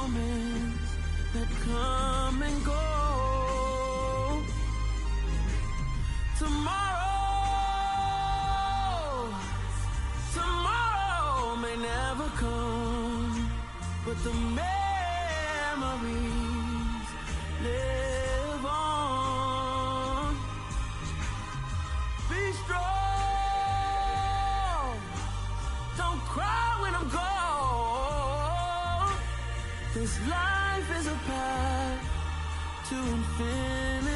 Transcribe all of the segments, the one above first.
moments that come and go. Tomorrow may never come, but the memories live on. Be strong, don't cry when I'm gone, 'cause life is a path to infinity.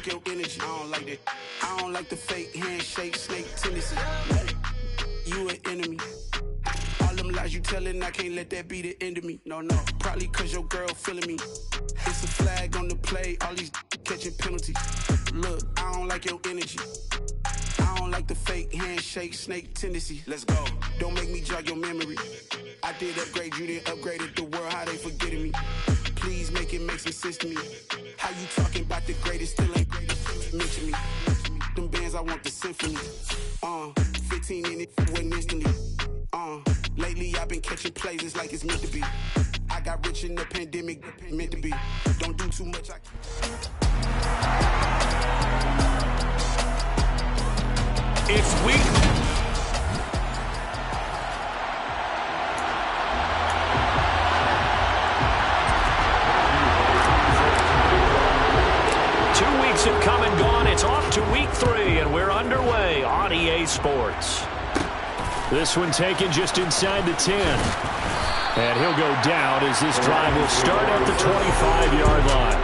Your energy, I don't like that. I don't like the fake handshake, snake tendency. You an enemy. All them lies you telling, I can't let that be the end of me. No, probably 'cause your girl feeling me. It's a flag on the play, all these catching penalties. Look, I don't like your energy. I don't like the fake handshake, snake tendency. Let's go. Don't make me jog your memory. I did upgrade, you didn't upgrade it. The world, how they forgetting me. Please make it make some sense to me. How you talking about the greatest, still ain't greatest? Mention me. Them bands, I want the symphony. 15 in it, wasn't instantly. Lately I've been catching plays, it's like it's meant to be. I got rich in the pandemic, meant to be. Don't do too much. It's week. Have come and gone. It's off to week 3, and we're underway on EA Sports. This one taken just inside the 10. And he'll go down as this drive will start at the 25-yard line.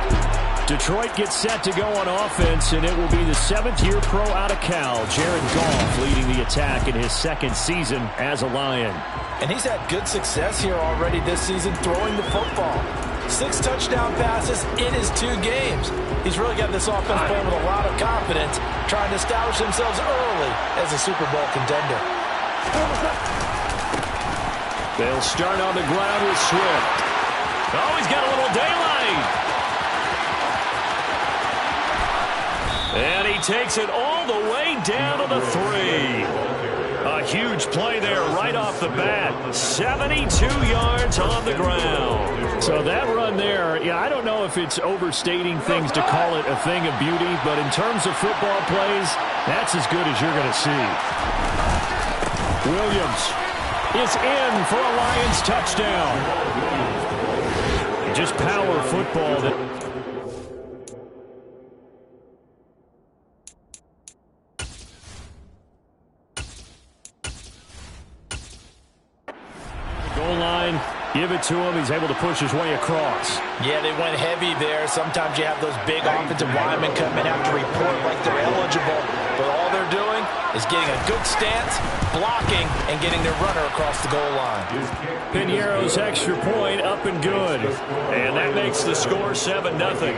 Detroit gets set to go on offense, and it will be the 7th-year pro out of Cal, Jared Goff, leading the attack in his 2nd season as a Lion. And he's had good success here already this season throwing the football. 6 touchdown passes in his 2 games. He's really got this offense playing with a lot of confidence, trying to establish themselves early as a Super Bowl contender. They'll start on the ground with Swift. Oh, he's got a little daylight. And he takes it all the way down to the 3. A huge play there right off the bat. 72 yards on the ground. So that run there, I don't know if it's overstating things to call it a thing of beauty, but in terms of football plays, that's as good as you're going to see. Williams is in for a Lions touchdown. Just power football that... Goal line, give it to him. He's able to push his way across. Yeah, they went heavy there. Sometimes you have those big offensive linemen come in have to report like they're eligible. But all they're doing is getting a good stance, blocking, and getting their runner across the goal line. Piñeiro's extra point up and good. And that makes the score 7-0.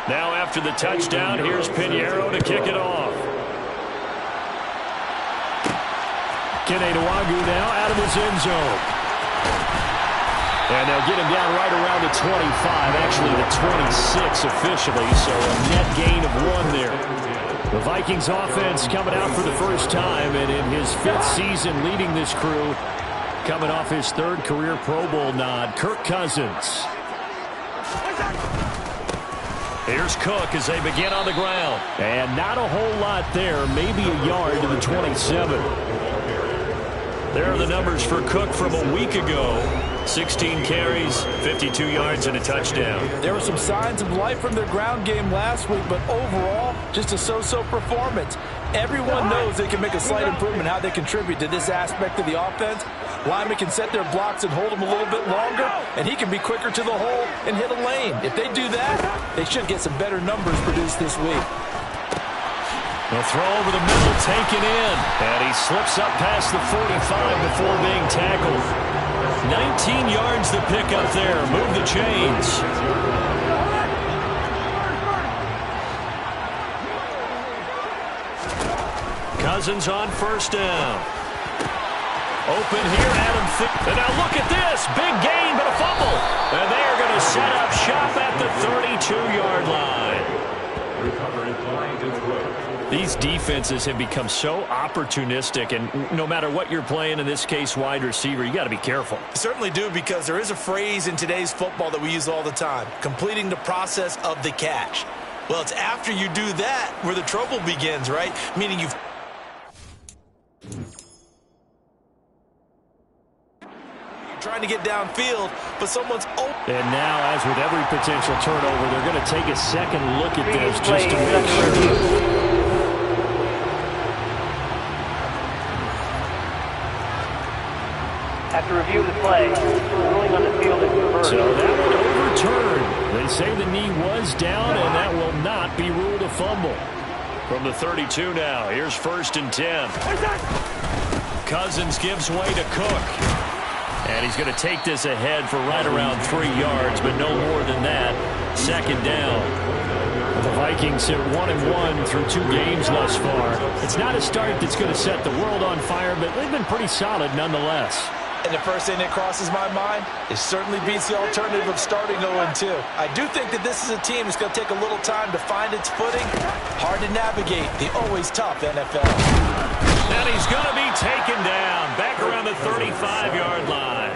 Now after the touchdown, here's Piñeiro to kick it off. Kene Nwangwu now out of his end zone. And they'll get him down right around the 25, actually the 26 officially, so a net gain of 1 there. The Vikings offense coming out for the first time, and in his 5th season leading this crew, coming off his 3rd career Pro Bowl nod, Kirk Cousins. Here's Cook as they begin on the ground. And not a whole lot there, maybe a yard to the 27. There are the numbers for Cook from a week ago. 16 carries, 52 yards, and a touchdown. There were some signs of life from their ground game last week, but overall, just a so-so performance. Everyone knows they can make a slight improvement how they contribute to this aspect of the offense. Linemen can set their blocks and hold them a little bit longer, and he can be quicker to the hole and hit a lane. If they do that, they should get some better numbers produced this week. The throw over the middle, taken in. And he slips up past the 45 before being tackled. 19 yards to pick up there. Move the chains. Cousins on first down. Open here, Adam Thielen. And now look at this. Big gain, but a fumble. And they are going to set up shop at the 32-yard line. These defenses have become so opportunistic, and no matter what you're playing, in this case wide receiver, you got to be careful. Certainly do, because there is a phrase in today's football that we use all the time: completing the process of the catch. Well, it's after you do that where the trouble begins, right? Meaning you're trying to get downfield, but someone's open. And now, as with every potential turnover, they're going to take a second look at this just to make sure. After review of the play, ruling on the field is reversed. So that one overturned. They say the knee was down, and that will not be ruled a fumble. From the 32 now, here's 1st and 10. Cousins gives way to Cook. And he's going to take this ahead for right around 3 yards, but no more than that. 2nd down. The Vikings sit 1-1 through 2 games thus far. It's not a start that's going to set the world on fire, but they've been pretty solid nonetheless. And the first thing that crosses my mind is certainly beats the alternative of starting 0-2. I do think that this is a team that's going to take a little time to find its footing. Hard to navigate the always tough NFL. And he's going to be taken down back around the 35-yard line.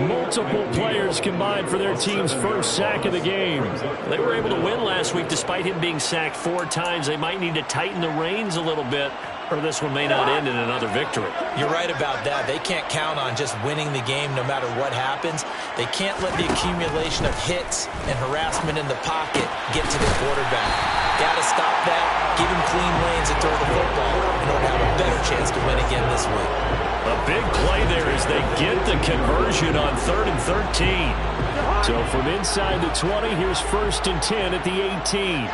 Multiple players combined for their team's first sack of the game. They were able to win last week despite him being sacked 4 times. They might need to tighten the reins a little bit, or this one may not end in another victory. You're right about that. They can't count on just winning the game no matter what happens. They can't let the accumulation of hits and harassment in the pocket get to the quarterback. Got to stop that, give him clean lanes and throw the football in order to have a better chance to win again this week. A big play there as they get the conversion on 3rd and 13. So from inside the 20, here's 1st and 10 at the 18.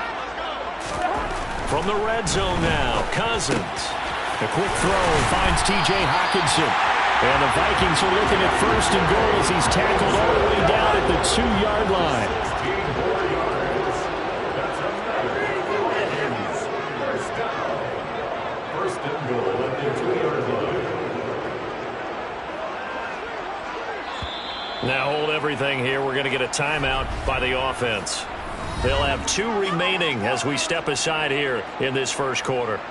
From the red zone now, Cousins. A quick throw finds T.J. Hockenson. And the Vikings are looking at 1st and goal as he's tackled all the way down at the 2-yard line. Now hold everything here. We're going to get a timeout by the offense. They'll have 2 remaining as we step aside here in this first quarter.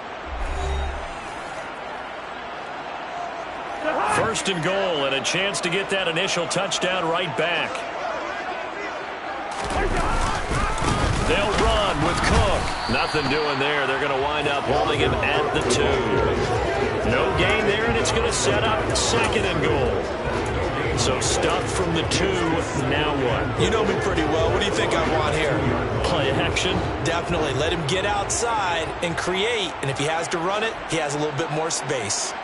1st and goal, and a chance to get that initial touchdown right back. They'll run with Cook. Nothing doing there. They're going to wind up holding him at the 2. No gain there, and it's going to set up 2nd and goal. So stuff from the 2, now what? You know me pretty well. What do you think I want here? Play action? Definitely. Let him get outside and create. And if he has to run it, he has a little bit more space.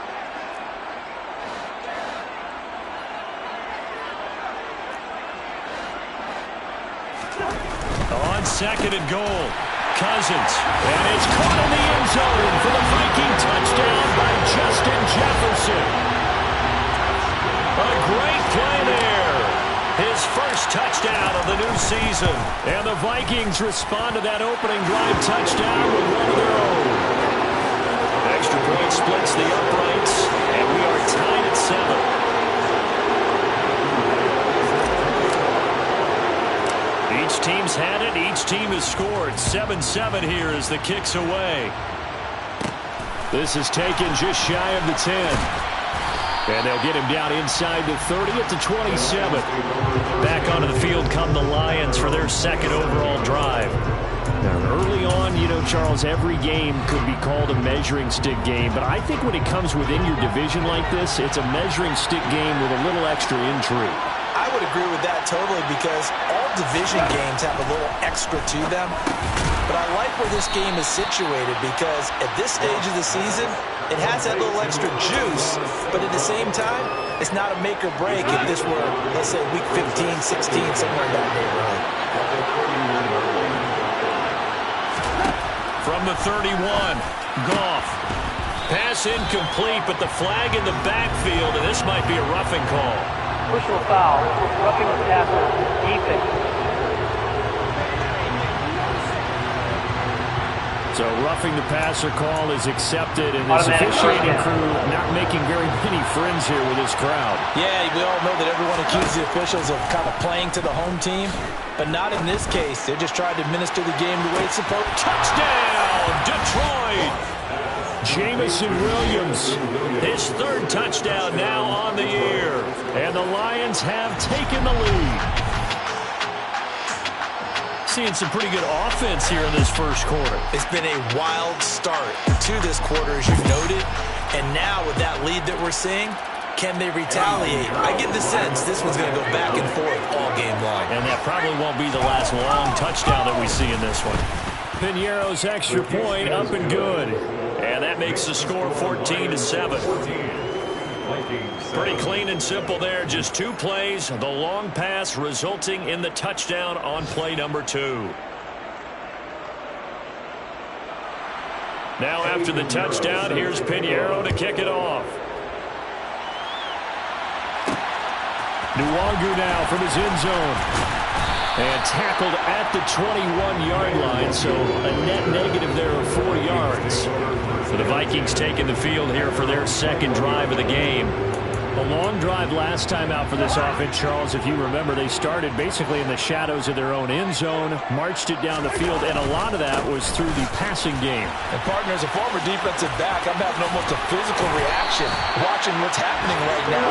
On 2nd and goal, Cousins. And it's caught in the end zone for the Viking touchdown by Justin Jefferson. A great play there. His first touchdown of the new season. And the Vikings respond to that opening drive touchdown with one of their own. Extra point splits the uprights, and we are tied at 7. Each team's had it. Each team has scored. 7-7 here as the kick's away. This is taken just shy of the 10. And they'll get him down inside the 30 at the 27. Back onto the field come the Lions for their 2nd overall drive. Now, early on, you know, Charles, every game could be called a measuring stick game. But I think when it comes within your division like this, it's a measuring stick game with a little extra intrigue. I would agree with that totally, because all division games have a little extra to them. But I like where this game is situated, because at this stage of the season, it has that little extra juice, but at the same time, it's not a make or break if this were, let's say, week 15, 16, somewhere in that neighborhood. From the 31, Goff. Pass incomplete, but the flag in the backfield, and this might be a roughing call. Personal foul, roughing the passer, defense. So roughing the passer call is accepted, and this officiating crew not making very many friends here with this crowd. Yeah, we all know that everyone accuses the officials of kind of playing to the home team, but not in this case. They're just trying to administer the game the way it's supposed to. Touchdown, Detroit! Jameson Williams, his third touchdown now on the year, and the Lions have taken the lead. Seeing some pretty good offense here in this first quarter. It's been a wild start to this quarter, as you noted, and now with that lead that we're seeing, can they retaliate? I get the sense this one's going to go back and forth all game long. And that probably won't be the last long touchdown that we see in this one. Piñeiro's extra point up and good. And that makes the score 14-7. Pretty clean and simple there. Just 2 plays. The long pass resulting in the touchdown on play number 2. Now after the touchdown, here's Piñeiro to kick it off. Nwangu now from his end zone. And tackled at the 21-yard line, so a net negative there of 4 yards. So the Vikings taking the field here for their second drive of the game. A long drive last time out for this offense, Charles. If you remember, they started basically in the shadows of their own end zone, marched it down the field, and a lot of that was through the passing game. And, partner, as a former defensive back, I'm having almost a physical reaction watching what's happening right now.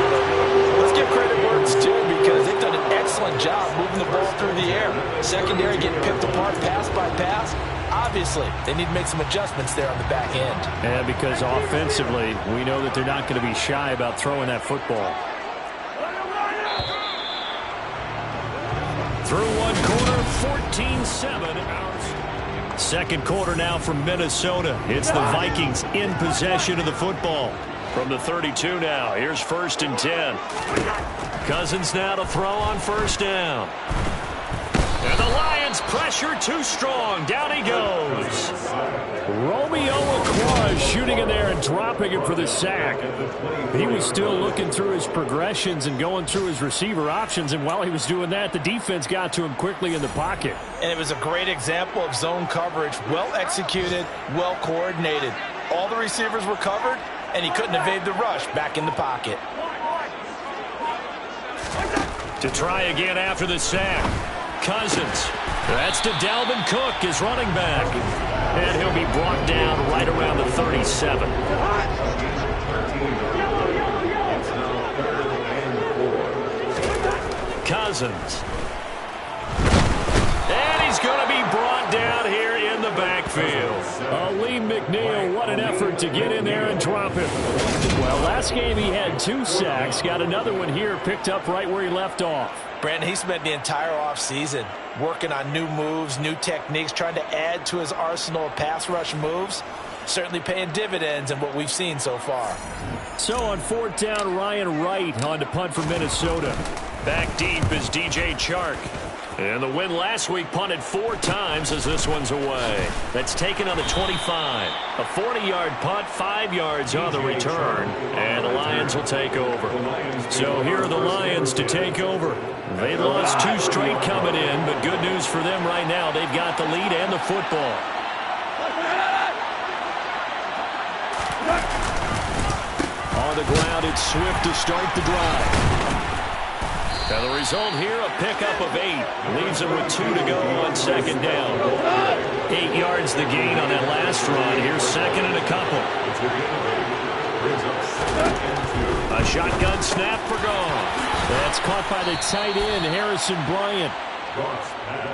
Let's give credit where it's due, because they've done an excellent job moving the ball through the air. Secondary getting picked apart pass by pass. Obviously, they need to make some adjustments there on the back end. And because offensively, we know that they're not going to be shy about throwing that football. Through one quarter, 14-7. Second quarter now from Minnesota. It's the Vikings in possession of the football. From the 32 now, here's 1st and 10. Cousins now to throw on first down. And the Lions pressure too strong. Down he goes. Romeo Okwara shooting in there and dropping him for the sack. He was still looking through his progressions and going through his receiver options, and while he was doing that, the defense got to him quickly in the pocket. And it was a great example of zone coverage. Well executed, well coordinated. All the receivers were covered, and he couldn't evade the rush back in the pocket. To try again after the sack. Cousins. That's to Dalvin Cook, his running back. And he'll be brought down right around the 37. Cousins. And he's going to be brought down here in the backfield. Aleem McNeil, what an effort to get in there and drop him. Well, last game he had 2 sacks. Got another one here, picked up right where he left off. Brandon, he spent the entire offseason working on new moves, new techniques, trying to add to his arsenal of pass rush moves. Certainly paying dividends in what we've seen so far. So on 4th down, Ryan Wright on to punt for Minnesota. Back deep is DJ Chark. And the win last week punted 4 times as this one's away. That's taken on the 25. A 40-yard punt, 5 yards on the return. And the Lions will take over. So here are the Lions to take over. They lost 2 straight coming in, but good news for them right now. They've got the lead and the football. On the ground, it's Swift to start the drive. And the result here, a pickup of 8. Leaves them with 2 to go on 2nd down. 8 yards the gain on that last run. Here's 2nd and a couple. A shotgun snap for Goff. That's caught by the tight end, Harrison Bryant.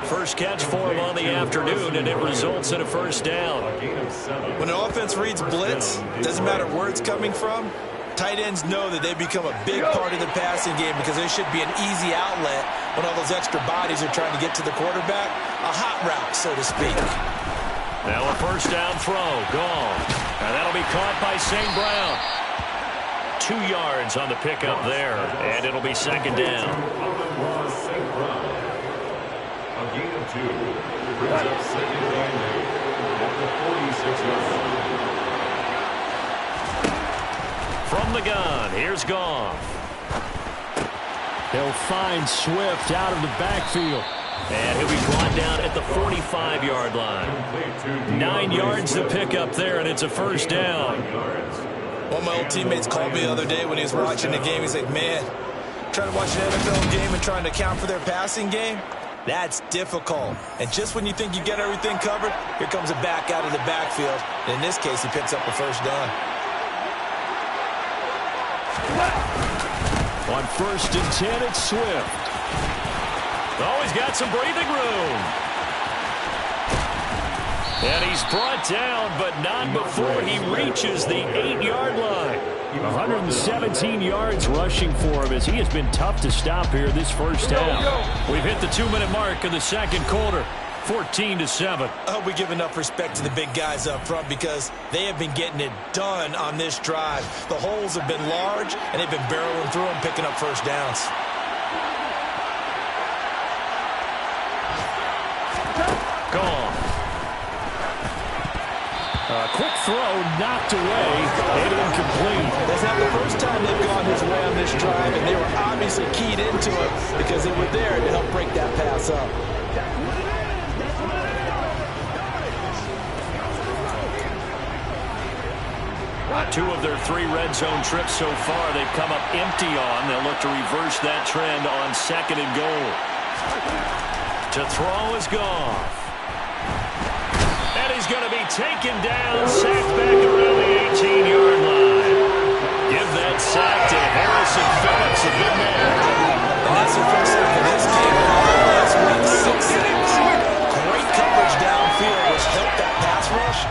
First catch for him on the afternoon, and it results in a 1st down. When an offense reads blitz, doesn't matter where it's coming from, tight ends know that they become a big part of the passing game because there should be an easy outlet when all those extra bodies are trying to get to the quarterback. A hot route, so to speak. Now a 1st down throw, gone. And that'll be caught by St. Brown. 2 yards on the pickup there, and it'll be 2nd down. A gain of 2. Brings up 2nd down at the 46-yard line. From the gun, here's Goff. He'll find Swift out of the backfield. And he'll be brought down at the 45-yard line. 9 yards to pick up there, and it's a first down. One of my old teammates called me the other day when he was watching the game. He's like, man, trying to watch an NFL game and trying to account for their passing game, that's difficult. And just when you think you get everything covered, here comes a back out of the backfield. And in this case, he picks up a first down. On 1st and 10, it's Swift. Oh, he's got some breathing room. And he's brought down, but not before he reaches the 8-yard line. 117 yards rushing for him as he has been tough to stop here this first half. We've hit the 2-minute mark of the second quarter. 14-7. I hope we give enough respect to the big guys up front because they have been getting it done on this drive. The holes have been large, and they've been barreling through them, picking up first downs. Gone. A quick throw knocked away and incomplete. That's not the first time they've gone his way on this drive, and they were obviously keyed into it because they were there to help break that pass up. Two of their 3 red zone trips so far they've come up empty on. They'll look to reverse that trend on 2nd and goal. To throw is Goff. And he's going to be taken down, sacked back around the 18-yard line. Give that sack to Harrison Phillips, a good man. And that's the first sack of this game. Last week, 6 sacks. Great coverage downfield, which helped that pass rush.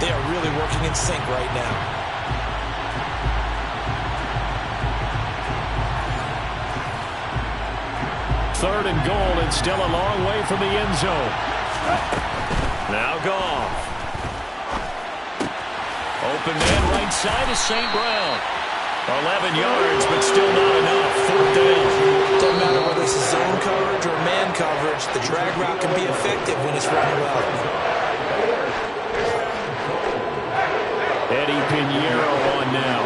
They are really working in sync right now. 3rd and goal, and still a long way from the end zone. Now Goff. Open man right side is St. Brown. 11 yards, but still not enough. 4th down. Doesn't matter whether it's zone coverage or man coverage, the drag route can be effective when it's running well. Eddie Pinheiro on now.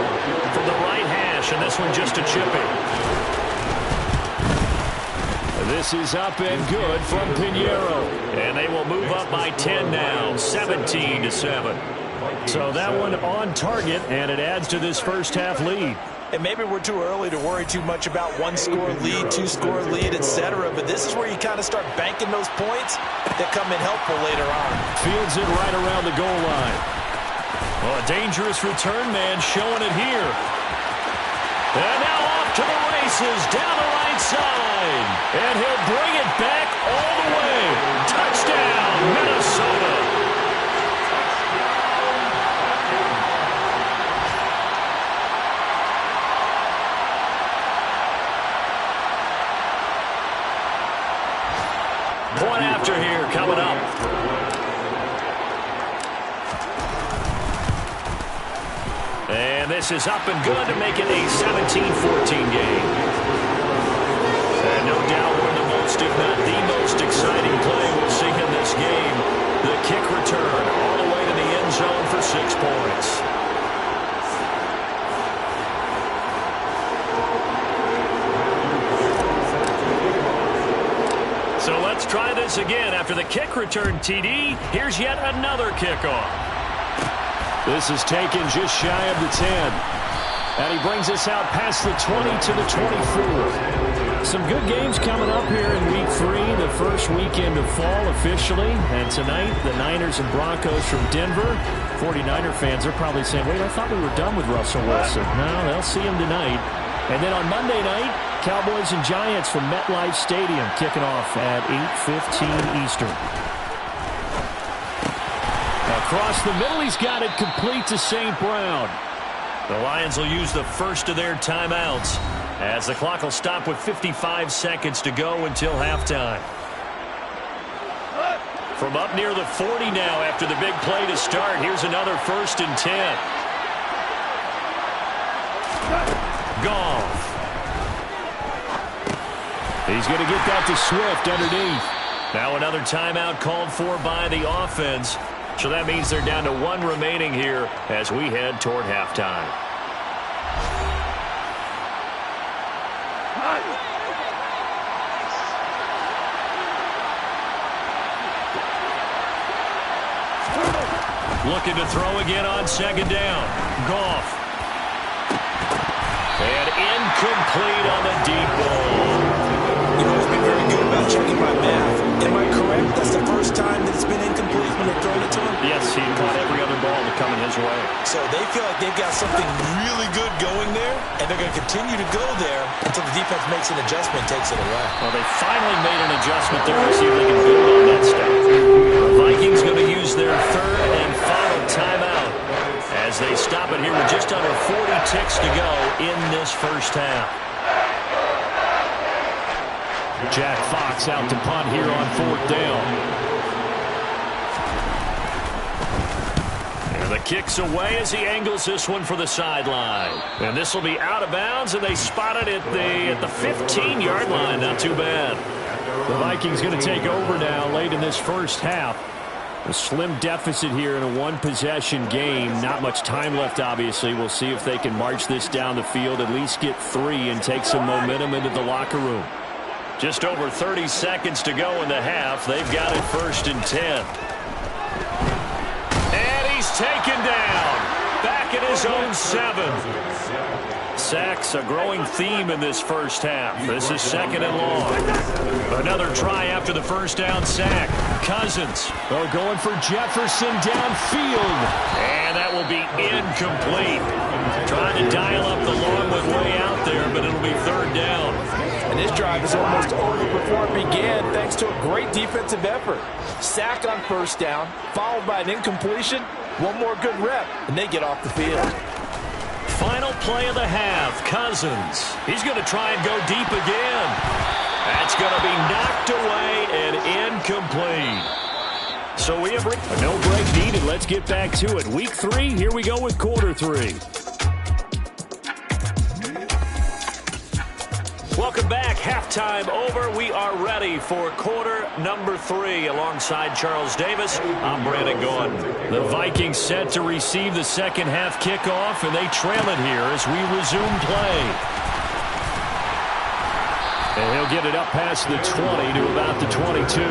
From the right hash, and this one just a chipping. This is up and good from Pinheiro. And they will move up by 10 now, 17-7. So that one on target, and it adds to this first half lead. And maybe we're too early to worry too much about 1-score lead, 2-score lead, etc. But this is where you kind of start banking those points that come in helpful later on. Fields it right around the goal line. Well, a dangerous return man showing it here. And now off to the races, down the right side. And he'll bring it back all the way. Touchdown, Minnesota. Point after here coming up. And this is up and good to make it a 17-14 game. And no doubt one of the most, if not the most exciting play we'll see in this game. The kick return all the way to the end zone for 6 points. So let's try this again. After the kick return, TD, here's yet another kickoff. This is taken just shy of the 10. And he brings us out past the 20 to the 24. Some good games coming up here in Week 3, the first weekend of fall officially. And tonight, the Niners and Broncos from Denver. 49er fans are probably saying, wait, I thought we were done with Russell Wilson. No, they'll see him tonight. And then on Monday night, Cowboys and Giants from MetLife Stadium kicking off at 8:15 Eastern. Across the middle, he's got it complete to St. Brown. The Lions will use the first of their timeouts as the clock will stop with 55 seconds to go until halftime. From up near the 40 now after the big play to start, here's another 1st and 10. Goff. He's going to get that to Swift underneath. Now another timeout called for by the offense. So that means they're down to 1 remaining here as we head toward halftime. Looking to throw again on second down. Goff. And incomplete on the deep ball. You've always been very good about checking my math. Am I correct? That's the first time that it's been incomplete when they've thrown it to him? Yes, he caught every other ball that coming his way. So they feel like they've got something really good going there, and they're going to continue to go there until the defense makes an adjustment and takes it away. Well, they finally made an adjustment there to see if they can build on that stuff. The Vikings going to use their third and final timeout as they stop it here with just under 40 ticks to go in this first half. Jack Fox out to punt here on fourth down. And the kick's away as he angles this one for the sideline. And this will be out of bounds, and they spot it at the 15-yard line. Not too bad. The Vikings going to take over now late in this first half. A slim deficit here in a one-possession game. Not much time left, obviously. We'll see if they can march this down the field, at least get 3, and take some momentum into the locker room. Just over 30 seconds to go in the half. They've got it 1st and 10. And he's taken down. Back at his own 7. Sacks, a growing theme in this first half. This is 2nd and long. Another try after the first down sack. Cousins. Oh, going for Jefferson downfield. And that will be incomplete. Trying to dial up the long one way out there, but it'll be 3rd down. And this drive is almost over before it began thanks to a great defensive effort. Sack on 1st down, followed by an incompletion. One more good rep, and they get off the field. Final play of the half, Cousins. He's going to try and go deep again. That's going to be knocked away and incomplete. So we have no break needed. Let's get back to it. Week 3, here we go with quarter 3. Welcome back. Halftime over. We are ready for quarter number 3. Alongside Charles Davis, I'm Brandon Gaudin. The Vikings set to receive the second half kickoff, and they trail it here as we resume play. And he'll get it up past the 20 to about the 22.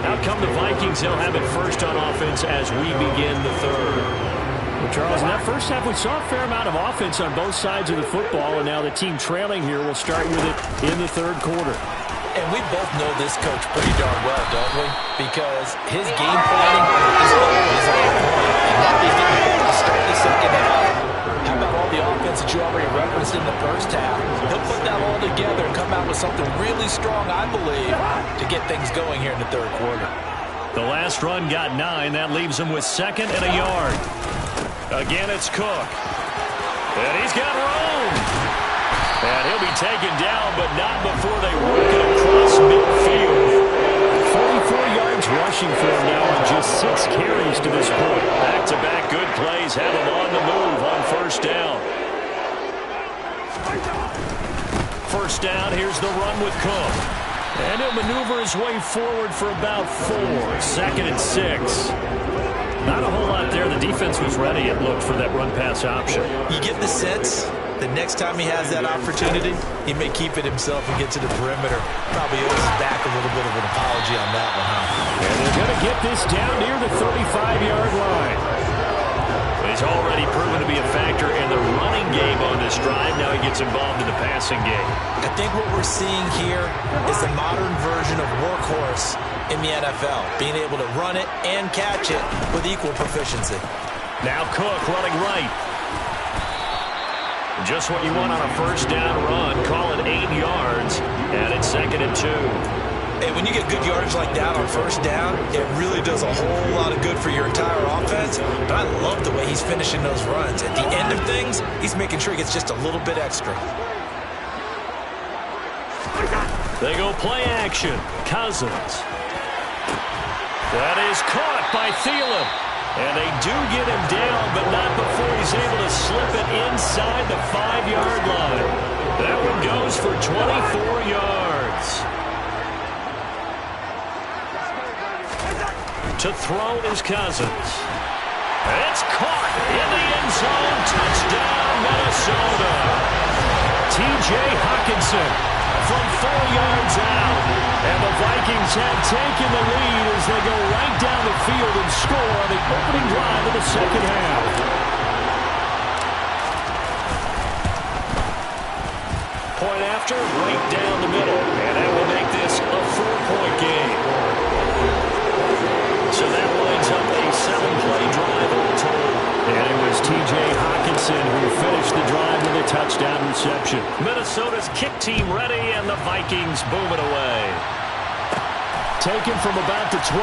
Out come the Vikings. They'll have it first on offense as we begin the third. Well, Charles, in that first half, we saw a fair amount of offense on both sides of the football, and now the team trailing here will start with it in the third quarter. And we both know this coach pretty darn well, don't we? Because his game planning is always on point, and that they didn't get to start the second half. How about all the offense that you already referenced in the first half? He'll put that all together and come out with something really strong, I believe, to get things going here in the third quarter. The last run got 9. That leaves him with 2nd and a yard. Again, it's Cook. And he's got room. And he'll be taken down, but not before they work it across midfield. 44 yards rushing for him now on just 6 carries to this point. Back-to-back good plays have him on the move on 1st down. 1st down, here's the run with Cook. And he'll maneuver his way forward for about 4. 2nd and 6. Not a whole lot there. The defense was ready, it looked, for that run-pass option. You get the sense the next time he has that opportunity, he may keep it himself and get to the perimeter. Probably owes his back a little bit of an apology on that one, huh? And they're going to get this down near the 35-yard line. He's already proven to be a factor in the running game on this drive. Now he gets involved in the passing game. I think what we're seeing here is a modern version of workhorse in the NFL, being able to run it and catch it with equal proficiency. Now Cook running right. Just what you want on a 1st down run. Call it 8 yards, and it's 2nd and 2. And when you get good yardage like that on 1st down, it really does a whole lot of good for your entire offense. But I love the way he's finishing those runs. At the end of things, he's making sure he gets just a little bit extra. They go play action. Cousins. That is caught by Thielen. And they do get him down, but not before he's able to slip it inside the 5-yard line. That one goes for 24 yards. To throw is Cousins. It's caught in the end zone. Touchdown, Minnesota. T.J. Hockenson from 4 yards out. And the Vikings have taken the lead as they go right down the field field and score on the opening drive of the second half. Point after, right down the middle. And that will make this a 4-point game. So that lines up a 7-play drive all told. And it was T.J. Hockenson who finished the drive with a touchdown reception. Minnesota's kick team ready, and the Vikings boom it away. Taken from about the 12.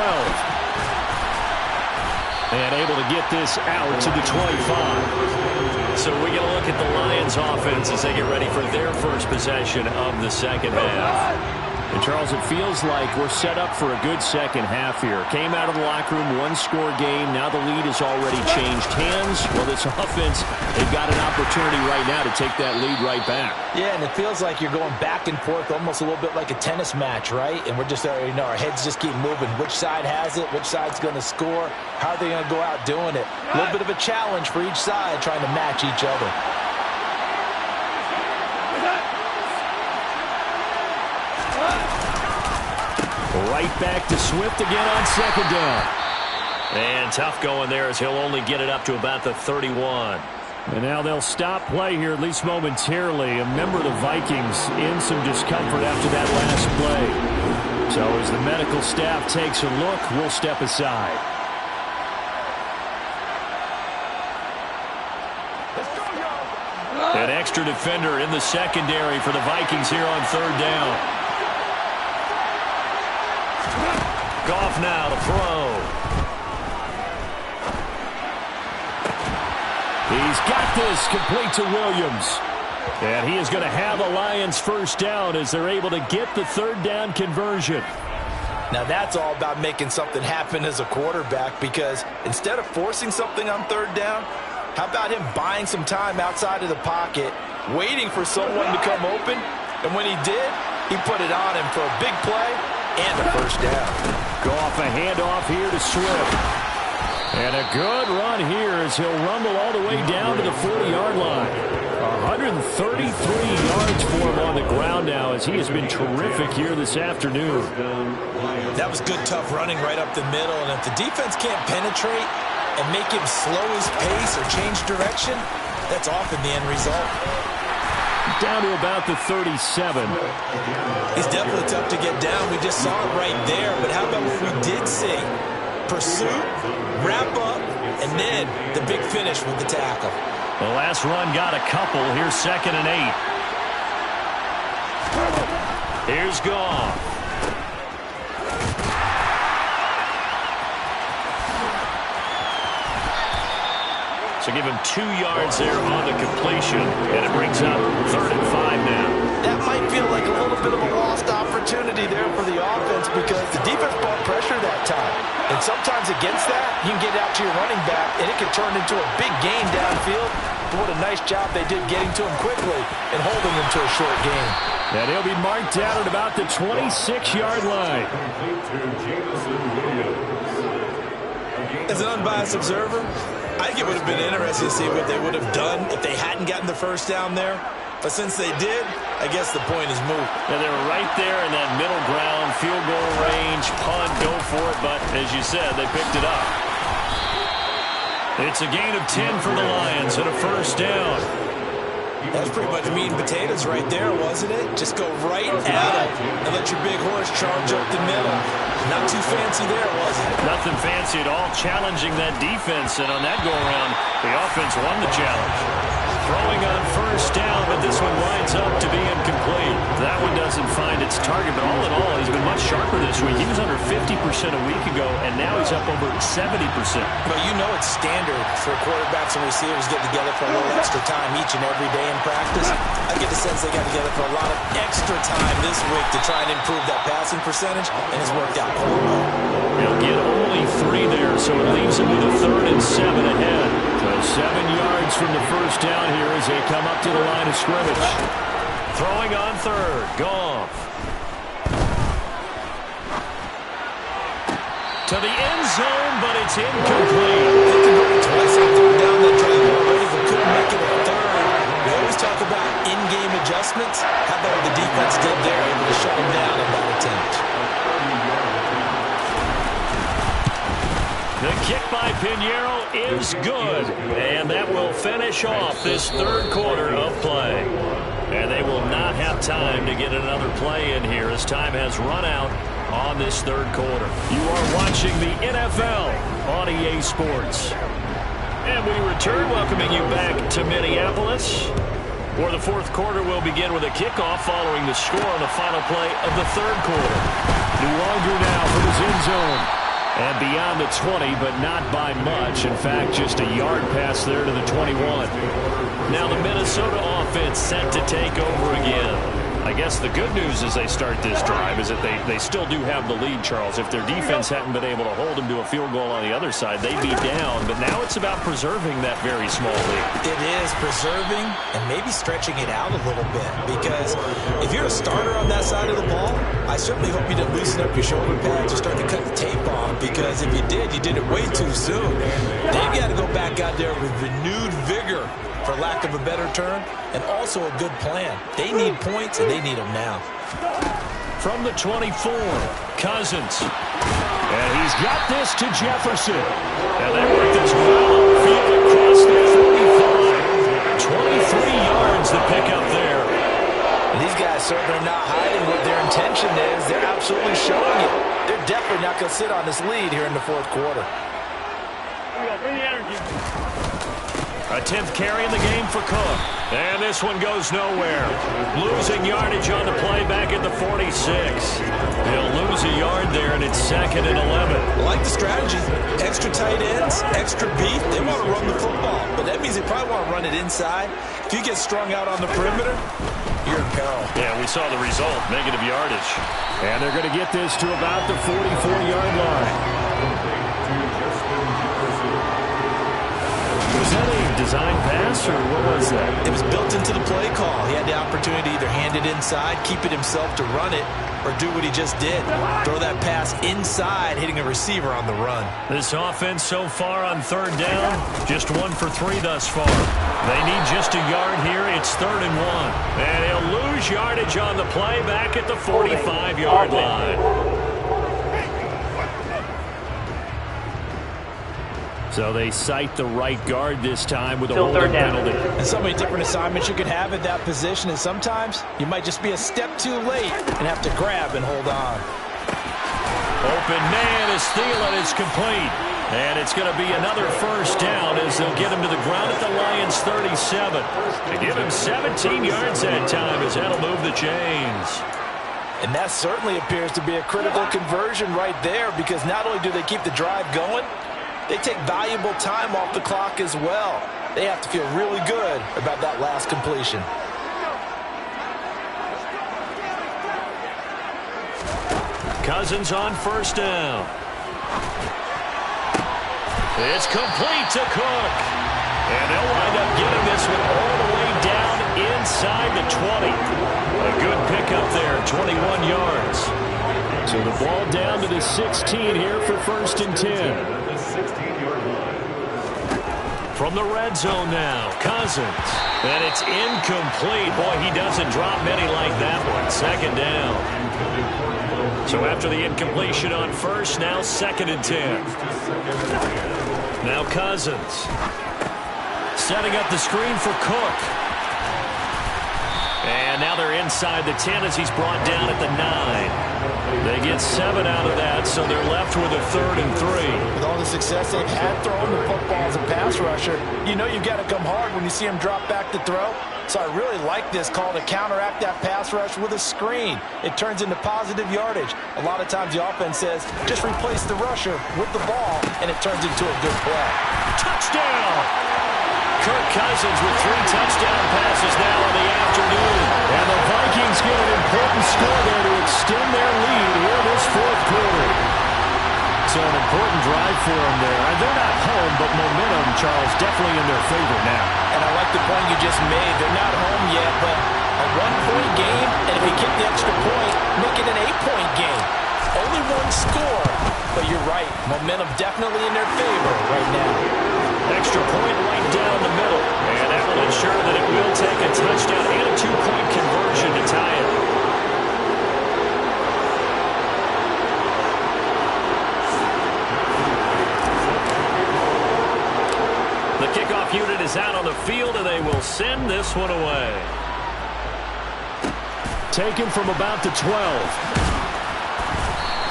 And able to get this out to the 25. So we get a look at the Lions offense as they get ready for their first possession of the second half. And Charles, it feels like we're set up for a good second half here. Came out of the locker room, one-score game. Now the lead has already changed hands. Well, this offense, they've got an opportunity right now to take that lead right back. Yeah, and it feels like you're going back and forth, almost a little bit like a tennis match, right? And we're just, our heads just keep moving. Which side has it? Which side's going to score? How are they going to go out doing it? A little bit of a challenge for each side, trying to match each other. Right back to Swift again on second down. And tough going there as he'll only get it up to about the 31. And now they'll stop play here, at least momentarily. A member of the Vikings in some discomfort after that last play. So as the medical staff takes a look, we'll step aside. An extra defender in the secondary for the Vikings here on third down. Goff now to throw. He's got this complete to Williams. And he is going to have a Lions first down as they're able to get the third down conversion. Now that's all about making something happen as a quarterback, because instead of forcing something on third down, how about him buying some time outside of the pocket, waiting for someone to come open, and when he did, he put it on him for a big play and a first down. Goff a handoff here to Swift. And a good run here as he'll rumble all the way down to the 40-yard line. 133 yards for him on the ground now as he has been terrific here this afternoon. That was good, tough running right up the middle. And if the defense can't penetrate and make him slow his pace or change direction, that's often the end result. Down to about the 37. He's definitely tough to get down. We just saw it right there. But how about what we did see? Pursuit, wrap up, and then the big finish with the tackle. The last run got a couple. Here's 2nd and 8. Here's Goff. So give him 2 yards there on the completion, and it brings up 3rd and 5 now. That might feel like a little bit of a lost opportunity there for the offense because the defense brought pressure that time. And sometimes against that, you can get out to your running back, and it can turn into a big gain downfield. But what a nice job they did getting to him quickly and holding him to a short gain. And he'll be marked down at about the 26-yard line. As an unbiased observer, I think it would have been interesting to see what they would have done if they hadn't gotten the first down there. But since they did, I guess the point is moot. Yeah, they were right there in that middle ground, field goal range, punt, go for it. But as you said, they picked it up. It's a gain of 10 for the Lions and a first down. That's pretty much meat and potatoes right there, wasn't it? Just go right at it and let your big horse charge up the middle. Not too fancy there, was it? Nothing fancy at all, challenging that defense. And on that go-around, the offense won the challenge. Throwing on first down, but this one winds up to be incomplete. That one doesn't find its target, but all in all, he's been much sharper this week. He was under 50% a week ago, and now he's up over 70%. But you know it's standard for quarterbacks and receivers get together for a little extra time each and every day in practice. I get the sense they got together for a lot of extra time this week to try and improve that passing percentage, and it's worked out quite well. He'll get only 3 there, so it leaves him with a 3rd and 7 ahead. So 7 yards from the first down here as they come up to the line of scrimmage. Throwing on third, Goff. To the end zone, but it's incomplete. They converted twice on third down that drive already, but couldn't make it a third. We always talk about in-game adjustments. How about what the defense did there, able to shut them down in that attempt? Pinheiro is good. And that will finish off this third quarter of play. And they will not have time to get another play in here as time has run out on this third quarter. You are watching the NFL on EA Sports. And we return, welcoming you back to Minneapolis, where the fourth quarter will begin with a kickoff following the score on the final play of the third quarter. New longer now from his end zone. And beyond the 20, but not by much. In fact, just a yard pass there to the 21. Now the Minnesota offense set to take over again. I guess the good news as they start this drive is that they still do have the lead, Charles. If their defense hadn't been able to hold them to a field goal on the other side, they'd be down. But now it's about preserving that very small lead. It is preserving and maybe stretching it out a little bit. Because if you're a starter on that side of the ball, I certainly hope you didn't loosen up your shoulder pads or start to cut the tape off. Because if you did it way too soon. They've got to go back out there with renewed vigor, for lack of a better term, and also a good plan. They need points, and they need them now. From the 24, Cousins. And he's got this to Jefferson. And they work this well upfield across the 45. 23 yards to pick up there. And these guys certainly are not hiding what their intention is. They're absolutely showing it. They're definitely not going to sit on this lead here in the fourth quarter. A 10th carry in the game for Cook. And this one goes nowhere. Losing yardage on the play back at the 46. He'll lose a yard there, and it's 2nd and 11. I like the strategy. Extra tight ends, extra beef. They want to run the football, but that means they probably want to run it inside. If you get strung out on the perimeter, you're in peril. Yeah, we saw the result, negative yardage. And they're going to get this to about the 44-yard line. Was that a design pass, or what was that? It was built into the play call. He had the opportunity to either hand it inside, keep it himself to run it, or do what he just did. Throw that pass inside, hitting a receiver on the run. This offense so far on third down, just 1 for 3 thus far. They need just a yard here. It's 3rd and 1. And he'll lose yardage on the play back at the 45-yard line. So they cite the right guard this time with a holding penalty. And so many different assignments you could have at that position, and sometimes you might just be a step too late and have to grab and hold on. Open man is Thielen. It's complete. And it's going to be another first down as they'll get him to the ground at the Lions' 37. To give him 17 yards that time as that'll move the chains. And that certainly appears to be a critical conversion right there, because not only do they keep the drive going, they take valuable time off the clock as well. They have to feel really good about that last completion. Cousins on first down. It's complete to Cook. And they'll wind up getting this one all the way down inside the 20. A good pickup there, 21 yards. So the ball down to the 16 here for 1st and 10. From the red zone now, Cousins. And it's incomplete. Boy, he doesn't drop many like that one. 2nd down. So after the incompletion on first, now 2nd and 10. Now Cousins. Setting up the screen for Cook. And now they're inside the 10 as he's brought down at the 9. They get 7 out of that, so they're left with a 3rd and 3. With all the success they've had throwing the football as a pass rusher, you know you've got to come hard when you see him drop back to throw. So I really like this call to counteract that pass rush with a screen. It turns into positive yardage. A lot of times the offense says, just replace the rusher with the ball, and it turns into a good play. Touchdown! Kirk Cousins with 3 touchdown passes now in the afternoon. And the Vikings get an important score there to extend their lead here this fourth quarter. So an important drive for them there. And they're not home, but momentum, Charles, definitely in their favor now. And I like the point you just made. They're not home yet, but a 1-point game, and if you kick the extra point, make it an 8-point game. Only 1 score, but you're right. Momentum definitely in their favor right now. Extra point right down the middle. And that will ensure that it will take a touchdown and a 2-point conversion to tie it. kickoff unit is out on the field, and they will send this one away. Taken from about the 12.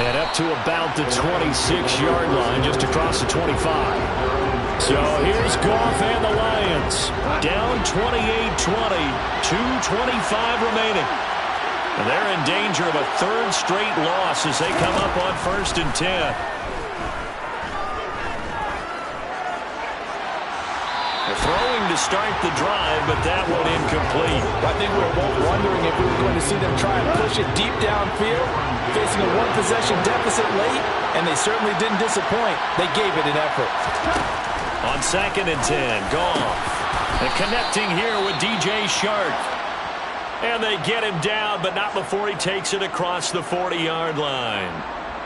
And up to about the 26-yard line, just across the 25. So here's Goff and the Lions. Down 28-20, 2:25 remaining. And they're in danger of a third straight loss as they come up on 1st and 10. They're throwing to start the drive, but that one incomplete. I think we were both wondering if we were going to see them try and push it deep downfield, facing a one-possession deficit late, and they certainly didn't disappoint. They gave it an effort. On 2nd and 10, Goff. And connecting here with DJ Shark. And they get him down, but not before he takes it across the 40-yard line.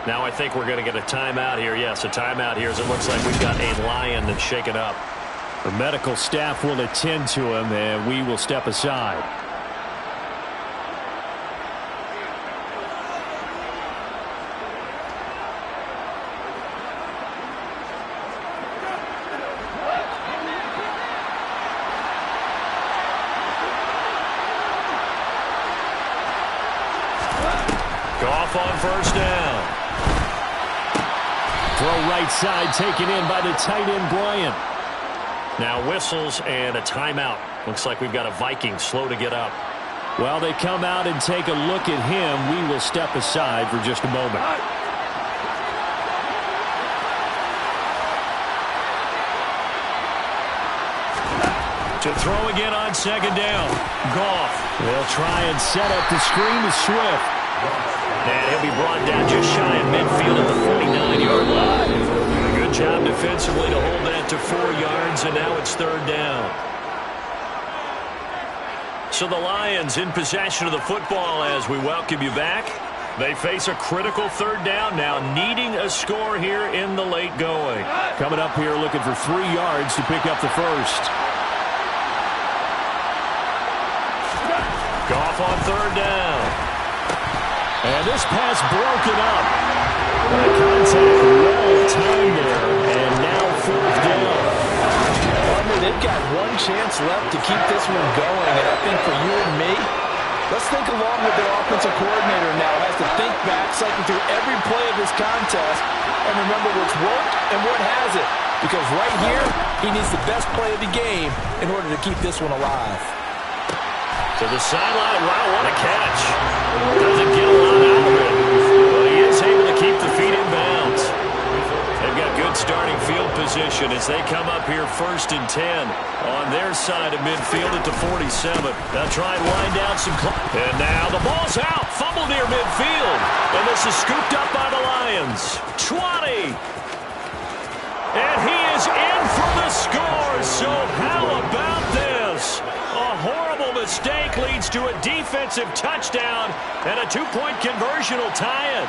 Now I think we're going to get a timeout here. Yes, a timeout here as it looks like we've got a Lion that's shaken up. The medical staff will attend to him, and we will step aside. Goff on 1st down. Throw right side taken in by the tight end Bryant. Now whistles and a timeout. Looks like we've got a Viking slow to get up. Well, they come out and take a look at him. We will step aside for just a moment. To throw again on 2nd down. Goff. They'll try and set up the screen to Swift. And he'll be brought down just shy of midfield at the 49-yard line. Good job defensively to hold that to 4 yards, and now it's 3rd down. So the Lions in possession of the football as we welcome you back. They face a critical 3rd down now, needing a score here in the late going. Coming up here looking for 3 yards to pick up the first. Goff on 3rd down. And this pass broken up. Contact well timed there, and now 4th down. They've got one chance left to keep this one going, and I think for you and me, let's think along with their offensive coordinator now. Has to think back, cycle through every play of this contest, and remember what's worked and what hasn't. Because right here, he needs the best play of the game in order to keep this one alive. To the sideline. Wow, what a catch. Doesn't get a lot out of it, but he is able to keep the feet in bounds. They've got good starting field position as they come up here 1st and 10 on their side of midfield at the 47. They'll try and wind down some clock. And now the ball's out. Fumble near midfield. And this is scooped up by the Lions. 20. And he is in for the score. So how about this? A horrible mistake leads to a defensive touchdown, and a 2-point conversion will tie it.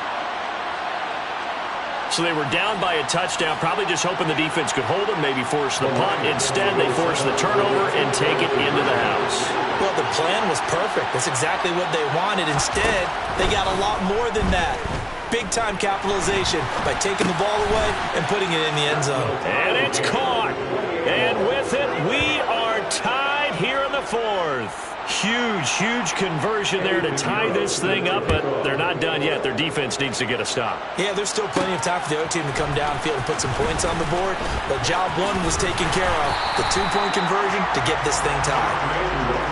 So they were down by a touchdown, probably just hoping the defense could hold them, maybe force the punt. Instead, they force the turnover and take it into the house. Well, the plan was perfect. That's exactly what they wanted. Instead, they got a lot more than that. Big-time capitalization by taking the ball away and putting it in the end zone. And it's caught. And with it, we are tied here in the 4th. Huge conversion there to tie this thing up, but they're not done yet. Their defense needs to get a stop. Yeah, there's still plenty of time for the other team to come downfield and put some points on the board, but job 1 was taken care of. The 2-point conversion to get this thing tied.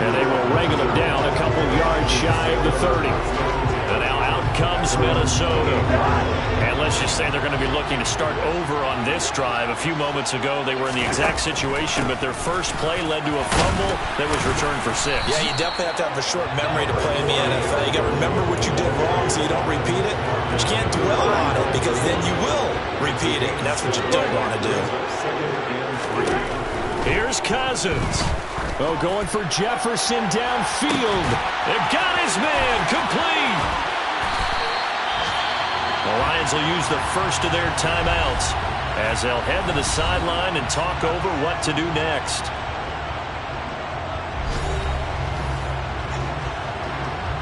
And they will wrangle them down a couple yards shy of the 30. And now out comes Minnesota. And let's just say they're going to be looking to start over on this drive. A few moments ago, they were in the exact situation, but their first play led to a fumble that was returned for 6. Yeah, you definitely have to have a short memory to play in the NFL. You got to remember what you did wrong so you don't repeat it. But you can't dwell on it because then you will repeat it, and that's what you don't want to do. Here's Cousins. Oh, going for Jefferson downfield. They've got his man complete. The Lions will use the first of their timeouts as they'll head to the sideline and talk over what to do next.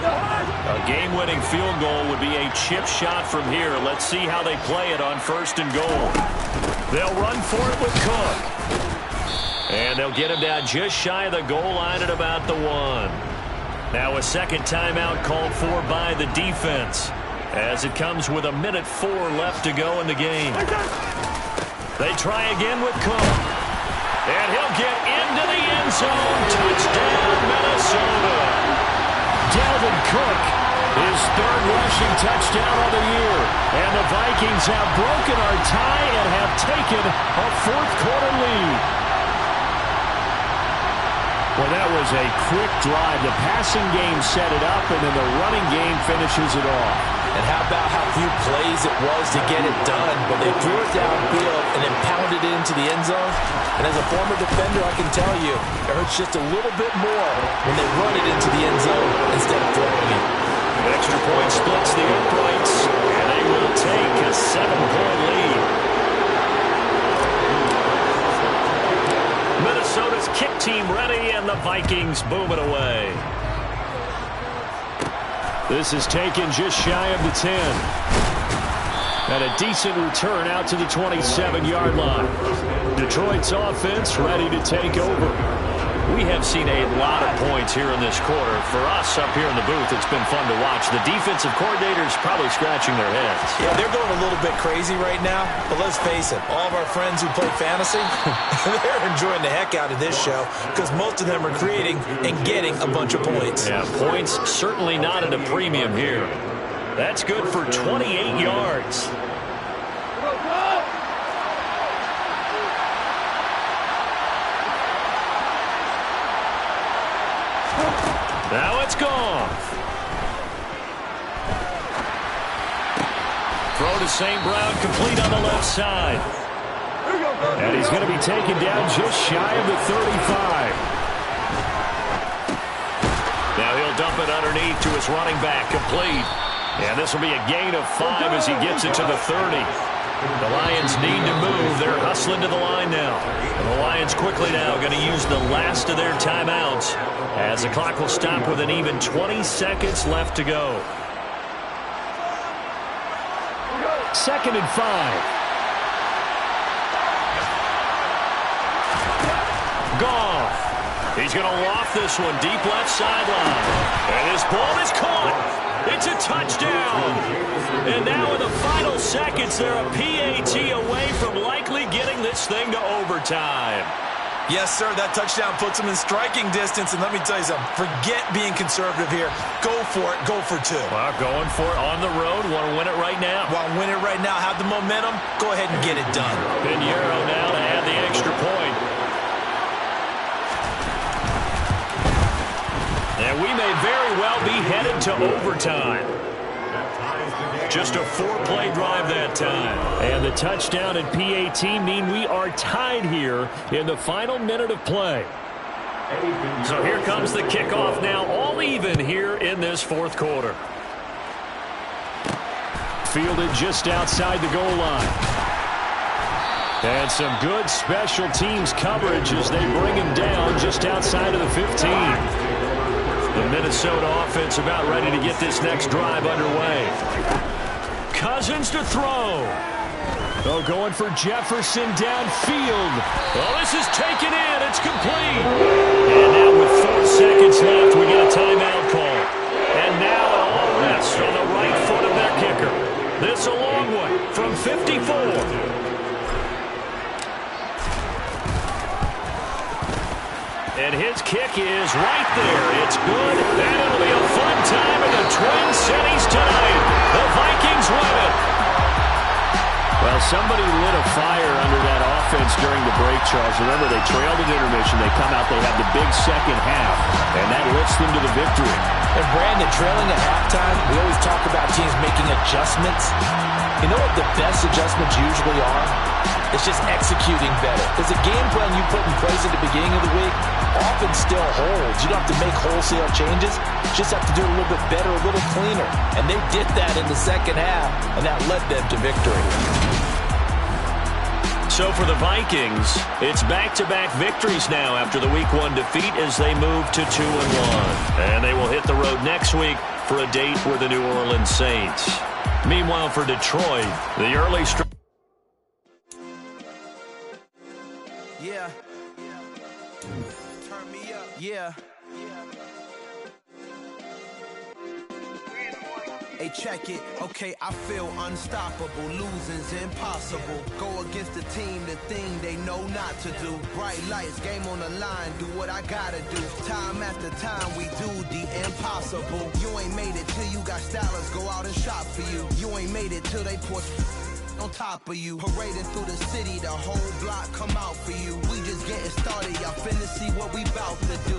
A game-winning field goal would be a chip shot from here. Let's see how they play it on 1st and goal. They'll run for it with Cook. And they'll get him down just shy of the goal line at about the 1. Now a second timeout called for by the defense, as it comes with 1:04 left to go in the game. They try again with Cook. And he'll get into the end zone. Touchdown, Minnesota. Dalvin Cook, his third rushing touchdown of the year. And the Vikings have broken our tie and have taken a fourth-quarter lead. Well, that was a quick drive. The passing game set it up, and then the running game finishes it off. And how about how few plays it was to get it done? But they threw it downfield and then pounded it into the end zone. And as a former defender, I can tell you, it hurts just a little bit more when they run it into the end zone instead of throwing it. Extra point splits the uprights, and they will take a 7-point lead. Minnesota's kick team ready, and the Vikings boom it away. This is taken just shy of the 10. And a decent return out to the 27-yard line. Detroit's offense ready to take over. We have seen a lot of points here in this quarter. For us up here in the booth, it's been fun to watch. The defensive coordinators probably scratching their heads. Yeah, they're going a little bit crazy right now. But let's face it, all of our friends who play fantasy, they're enjoying the heck out of this show because most of them are creating and getting a bunch of points. Yeah, points certainly not at a premium here. That's good for 28 yards. Now it's gone. Throw to St. Brown, complete on the left side. And he's going to be taken down just shy of the 35. Now he'll dump it underneath to his running back, complete. And this will be a gain of 5 as he gets it to the 30. The Lions need to move. They're hustling to the line now. And the Lions quickly now going to use the last of their timeouts as the clock will stop with an even 20 seconds left to go. 2nd and 5. Goff. He's going to loft this one deep left sideline. And his ball is caught. It's a touchdown. And now in the final seconds, they're a PAT away from likely getting this thing to overtime. Yes, sir, that touchdown puts them in striking distance. And let me tell you something, forget being conservative here. Go for it, go for 2. Well, going for it on the road. Want to win it right now. Want to win it right now, have the momentum, go ahead and get it done. Pinheiro now to add the extra point. And we may very well be headed to overtime. Just a 4-play drive that time. And the touchdown and PAT mean we are tied here in the final minute of play. So here comes the kickoff now, all even here in this fourth quarter. Fielded just outside the goal line. And some good special teams coverage as they bring him down just outside of the 15. The Minnesota offense about ready to get this next drive underway. Cousins to throw. Oh, going for Jefferson downfield. Oh, this is taken in. It's complete. And now with 4 seconds left, we get a timeout call. And now an all rest on the right foot of their kicker. This a long one from 54. And his kick is right there. It's good. And it'll be a fun time in the Twin Cities tonight. The Vikings win it. Well, somebody lit a fire under that offense during the break, Charles. Remember, they trailed at intermission. They come out, they have the big second half, and that lifts them to the victory. And Brandon, trailing at halftime, we always talk about teams making adjustments. You know what the best adjustments usually are? It's just executing better. Because the game plan you put in place at the beginning of the week often still holds. You don't have to make wholesale changes. You just have to do it a little bit better, a little cleaner. And they did that in the second half, and that led them to victory. So for the Vikings, it's back-to-back victories now after the Week 1 defeat as they move to 2-1. And they will hit the road next week for a date with the New Orleans Saints. Meanwhile, for Detroit, the early Yeah. Hey, check it. Okay, I feel unstoppable. Losing's impossible. Go against the team, the thing they know not to do. Bright lights, game on the line, do what I gotta do. Time after time, we do the impossible. You ain't made it till you got stylists go out and shop for you. You ain't made it till they pour on top of you. Parading through the city, the whole block come out for you. We just getting started, y'all finna see what we bout to do.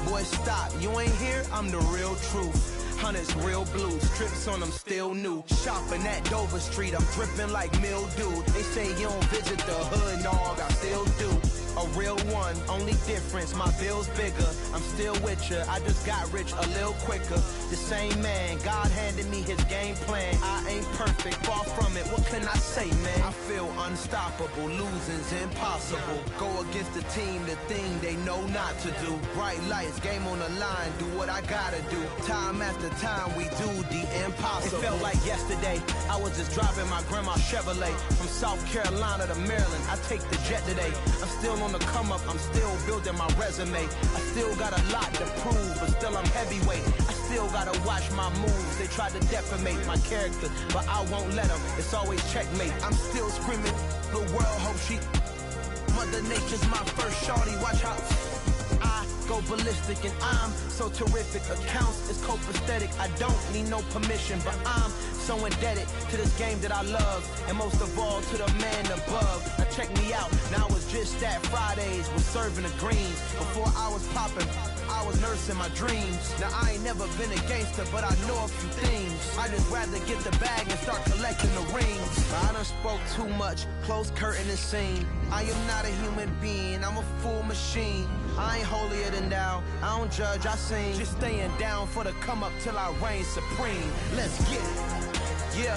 Boy, stop, you ain't here, I'm the real truth. Hundreds real blue, strips on them still new. Shopping at Dover Street, I'm dripping like mildew. They say you don't visit the hood, dog, I still do. A real one, only difference, my bill's bigger. I'm still with ya, I just got rich a little quicker. The same man, God handed me his game plan. I ain't perfect, far from it, what can I say, man? I feel unstoppable, losing's impossible. Go against the team, the thing they know not to do. Bright lights, game on the line, do what I gotta do. Time after time, we do the impossible. It felt like yesterday, I was just driving my grandma's Chevrolet. From South Carolina to Maryland, I take the jet today. I'm still on the come up, I'm still building my resume. I still got a lot to prove, but still I'm heavyweight. I still gotta watch my moves. They tried to defamate my character, but I won't let them. It's always checkmate. I'm still screaming, the world hope she. Mother Nature's my first shorty, watch how I go ballistic and I'm so terrific. Accounts is copacetic, I don't need no permission, but I'm so indebted to this game that I love, and most of all to the man above. Now check me out, now it's just that Fridays was serving the greens. Before I was popping, I was nursing my dreams. Now I ain't never been a gangster, but I know a few things. I just rather get the bag and start collecting the rings. I done spoke too much, close curtain and scene. I am not a human being, I'm a full machine. I ain't holier than thou, I don't judge, I sing. Just staying down for the come up till I reign supreme. Let's get it. Yeah,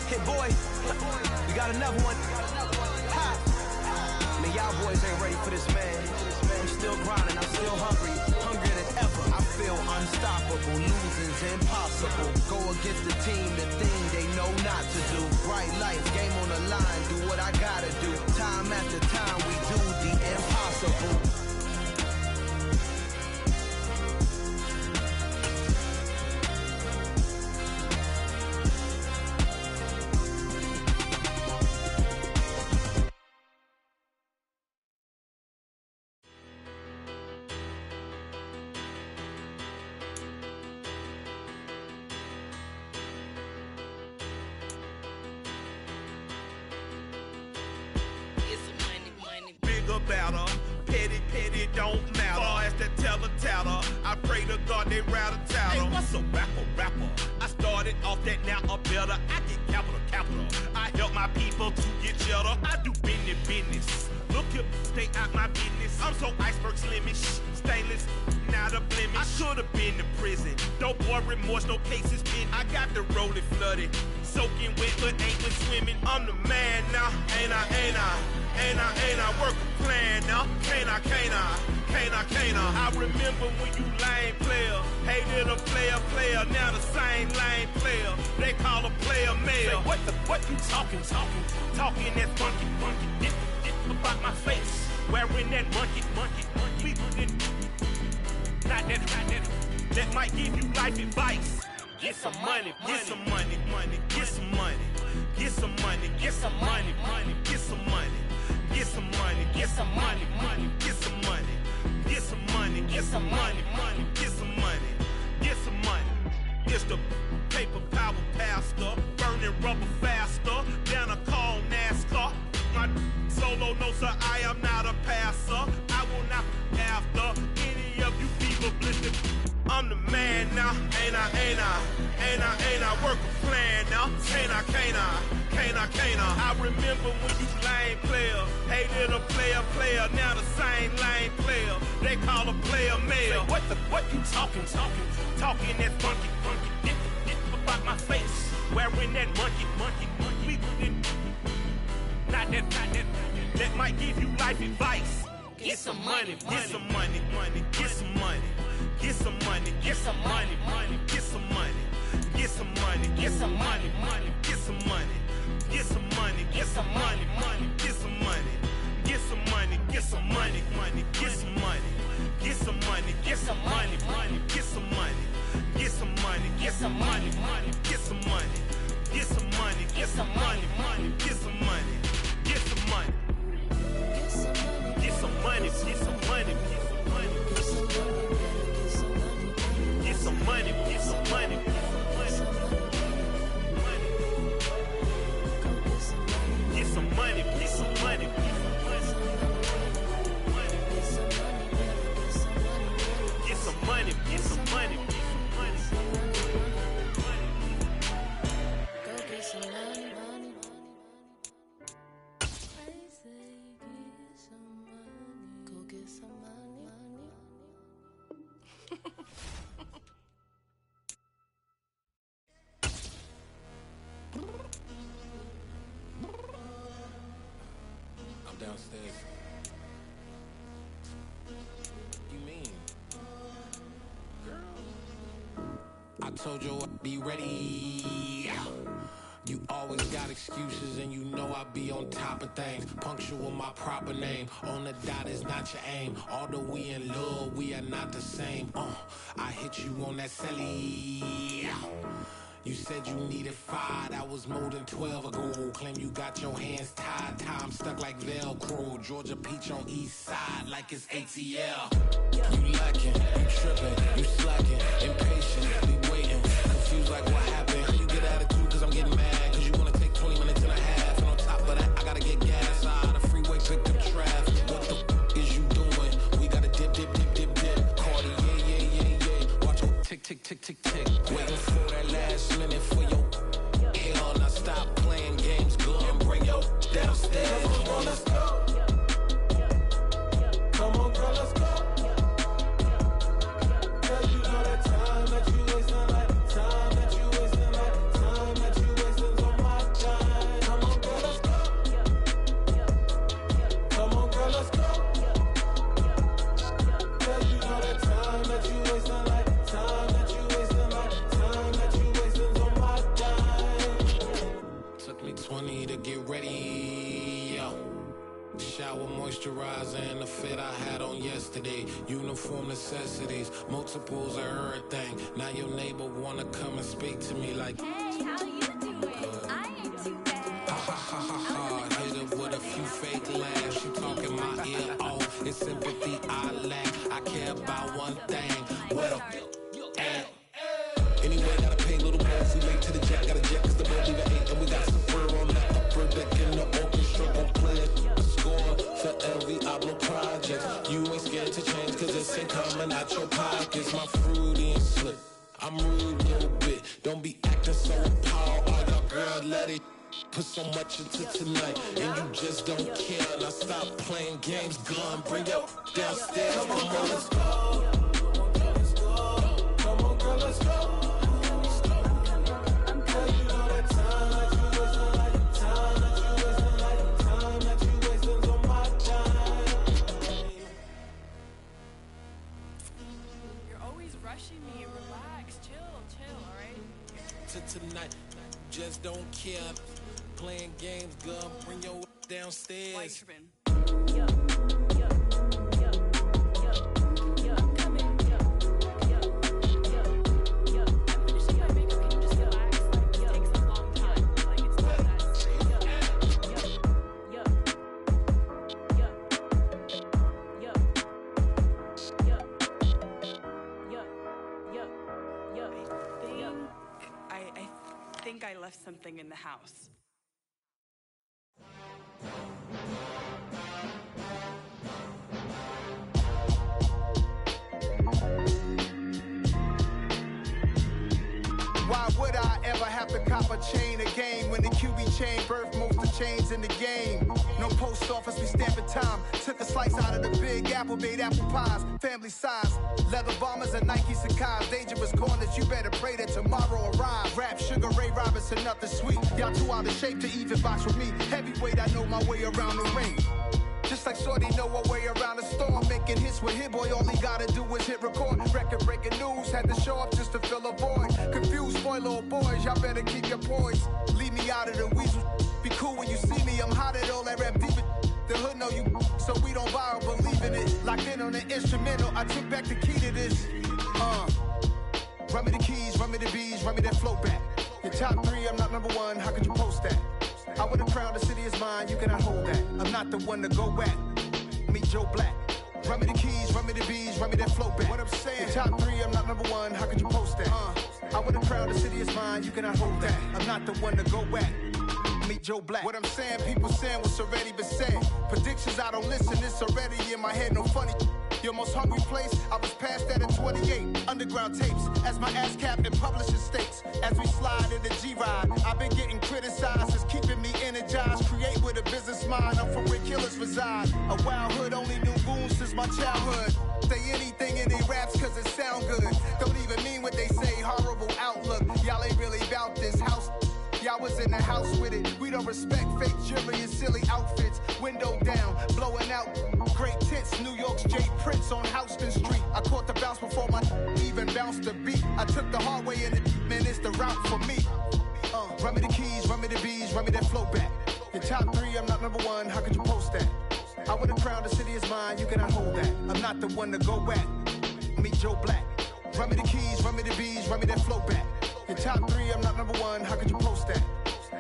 hey boy, we got another one. Ha. Man, y'all boys ain't ready for this, man. I'm still grinding, I'm still hungry, hungrier than ever. I feel unstoppable, losing's impossible. Go against the team, the thing they know not to do. Bright lights, game on the line, do what I gotta do. Time after time, we do the impossible. Better, petty, don't matter. Far as the teller, I pray to God they rattle tattle. Hey, what's a rapper? I started off that, now I'm better. I get capital. I help my people to get cheddar. I do business. Look here, stay out my business. I'm so iceberg slimish, stainless, not a blemish. I should've been to prison. Don't boy remorse, no cases pinned. I got the rolling flooded, soaking wet, but ain't been swimming. I'm the man now, ain't I work a plan now, can't I? I remember when you lame player, hated a player, now the same lame player, they call a player male. Say, what you talking that funky, get about my face, wearing that monkey, we didn't, not that might give you life advice. Get some money, get some money, get some money, get some money, get some money, get some money. Get some money, get some money, get some money, get some money, get some money, get some money, get some money. It's the paper power pastor, burning rubber faster than a call NASCAR. My solo, no sir, I am not a passer. I will not after any of you people blistered. I'm the man now, ain't I work a plan now, can't I? I remember when you lame player, hated a player, now the same lame player, they call a player male. Say, what you talking that funky, get about my face, wearing that monkey, we didn't, not that might give you life advice. Get some money, get some money, get some money. Get some money, get some money, get some money, get some money, get some money, get some money, get some money, get some money, get some money, get some money, get some money, get some money, get some money, get some money, get some money, get some money, money, get some money, get some money, get some money, get some money, get some money, get some money, get some money. Get some money, get some money. Get some money, get some money. Go get some money, money, money. Go get some money, money. I'm downstairs. You mean? Girl, I told you I'd be ready. You always got excuses and you know I be on top of things. Punctual my proper name. On the dot is not your aim. Although we in love, we are not the same. I hit you on that celly. You said you needed 5, that was more than 12 ago. Claim you got your hands tied, time stuck like Velcro. Georgia Peach on east side like it's ATL. You lacking, you tripping, you slacking, impatient, be waiting, confused like what happened. How you get attitude cause I'm getting mad, cause you wanna take 20 minutes and a half. And on top of that, I gotta get gas out of the freeway, pick up traffic. What the is you doing? We gotta dip, dip, dip, dip, dip. Cardi, yeah. Watch your tick, tick, tick, tick, tick. Waiting for that last minute for your hell. Now stop playing games, go and bring your downstairs. Come on, let's go. Come on, girl, let's go. Cause you know that time that you wasting, like time that you wasting, like time that you wasting's on my time. Come on, girl, let's go. Come on, girl, let's go. Cause you know that time that you wasting, like time that you wasting, like time that you wasting's on my time. Took me 20 to get ready, yo. Shower, moisturizer, and the fit I had on yesterday. Uniform necessities, multiples of everything. Now your neighbor wanna come and speak to me like, hey, how you doing? I ain't too bad. Ha ha ha ha ha. Hit her with a few fake laughs. She talking my ear off. It's sympathy I lack. I care about one thing. Well, anyway, gotta pay little more. We late to the jet, got a jet cause the boat leave at 8. And we got some fur on that upper deck in the orchestra. Gon' play a score for every Ablo project. You ain't scared to change cause this ain't coming out your pockets. My fruity and slip. I'm rude a little bit. Don't be acting so appalled. All y'all girl, let it put so much into tonight. And you just don't care. Now stop playing games, gun. Bring your downstairs. Come on, girl, let's go. Come on, girl, let's go. Tonight, just don't care. Playing games, girl. Bring your downstairs. I left something in the house. Why would I ever have to cop a chain again when the QB chain birthed most of chains in the game? No post office, we stamping time. Took a slice out of the big apple, made apple pies, family size. Leather bombers and Nike Sacai's. Dangerous corners, you better pray that tomorrow arrives. Rap, Sugar Ray Robinson, nothing sweet. Y'all too out of shape to even box with me. Heavyweight, I know my way around the ring. Just like Shorty know her way around the storm. Making hits with Hit Boy, all he gotta do is hit record. Record breaking news, had to show up just to fill a void. Confused, spoiler boys, y'all better keep your poise. Leave me out of the weasel. Be cool when you see me, I'm hot at all that rap deep. The hood know you, so we don't borrow, believe in it. Locked in on the instrumental, I took back the key to this. Run me the keys, run me the bees, run me that flow back. Your top 3, I'm not number 1, how could you post that? I would've crowned the city is mine, you cannot hold that. I'm not the one to go back. Meet Joe Black. Run me the keys, run me the bees, run me that flow back. What I'm saying, your top 3, I'm not number 1, how could you post that? I would've crowned the city is mine, you cannot hold that. I'm not the one to go back. Meet Joe Black. What I'm saying, people saying what's already been said. Predictions, I don't listen, it's already in my head, no funny. Your most hungry place, I was past that at 28. Underground tapes, as my ass cap in publishing states. As we slide in the G-Ride, I've been getting criticized, it's keeping me energized. Create with a business mind, I'm from where killers reside. A wild hood, only knew goons since my childhood. Say anything in their raps cause it sound good. Don't even mean what they say, horrible outlook. Y'all ain't really about this house. Y'all was in the house with it. We don't respect fake jewelry and silly outfits. Window down, blowing out. Great tits, New York's J. Prince on Houston Street. I caught the bounce before my even bounced the beat. I took the hard way in it, man, it's the route for me. Run me the keys, run me the bees, run me that flow back. Your top 3, I'm not number 1, how could you post that? I would've crowned the city is mine, you cannot hold that. I'm not the one to go back. Meet Joe Black. Run me the keys, run me the bees, run me that flow back. Your top 3, I'm not number 1, how could you post that?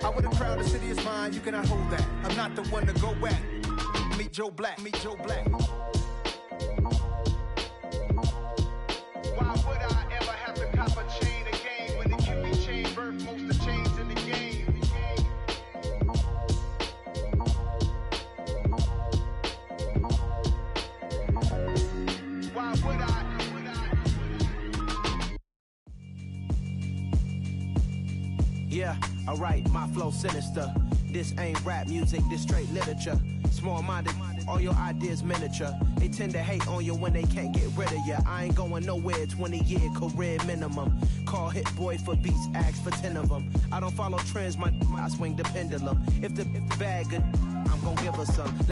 I would've crowned the city is mine, you cannot hold that. I'm not the one to go back. Meet Joe Black, meet Joe Black. Why would I ever have to cop a chain again when the Cupid chain birthed most of the chains in the game? Why would I? Yeah, alright, my flow sinister. This ain't rap music, this straight literature. Small-minded, all your ideas miniature. They tend to hate on you when they can't get rid of you. I ain't going nowhere, 20-year career minimum. Call Hit Boy for beats, ask for 10 of them. I don't follow trends, I swing the pendulum. If the bag good, I'm gonna give her some.